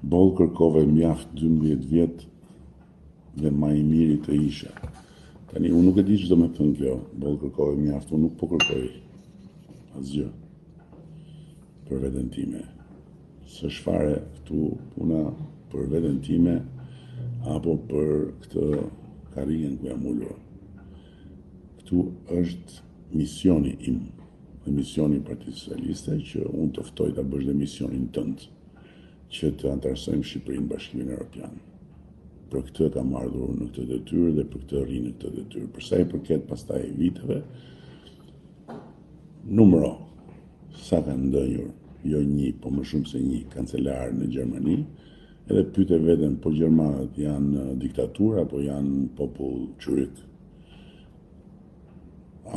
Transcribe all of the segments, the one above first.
Boll kërkove mjaft 12 vjet dhe ma I miri të isha. Tani, unë nuk e di ç'do me thënë kjo, boll kërkove mjaft, unë nuk po kërkoj asgjë për veten time. S'është fare këtu puna për veten time apo për këtë karrierën ku jam ulur. Këtu është misioni im dhe misioni I Partisë Socialiste që unë të ftoj ta bësh dhe misionin tënd që të antarësojmë Shqipërinë në Bashkimin Evropian. Për këtë kam ardhur në këtë detyrë dhe për këtë rri në këtë detyrë. Për sa I përket pastaj viteve, numëro sa kanë ndënjur, jo një, po më shumë se një kancelar në Gjermani, edhe pyete veten po gjermanët janë diktaturë apo janë popull çuryk.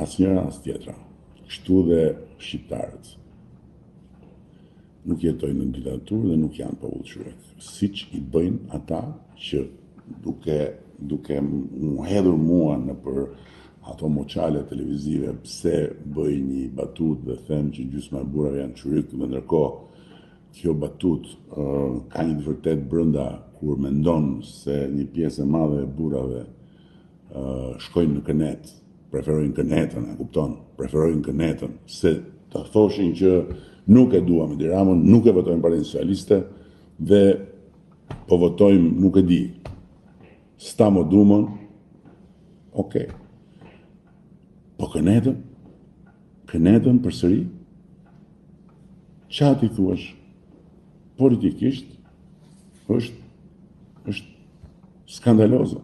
Asnjëra as tjetra. Kështu dhe shqiptarët. Nuk jetojnë në diktaturë dhe nuk janë popull çuryk. Siç I bëjnë ata që duke mu hedhur mua në për ato moçale televizive pse bëj një batut dhe them që gjysma e burrave janë çuryk, dhe ndërkohë kjo batut ka një të vërtet brenda kur mendon se një pjesë e madhe e burrave shkojnë në kënet, preferojnë kënetën, e kupton? Preferojnë kënetën, se të thoshin që nuk e duam Edi Ramën, nuk e votojmë Partinë Socialiste dhe po votojmë, nuk e di, Stamo Dumën, okej. Po kënetën përsëri, çfarë ti thuash? Politikisht është skandaloze.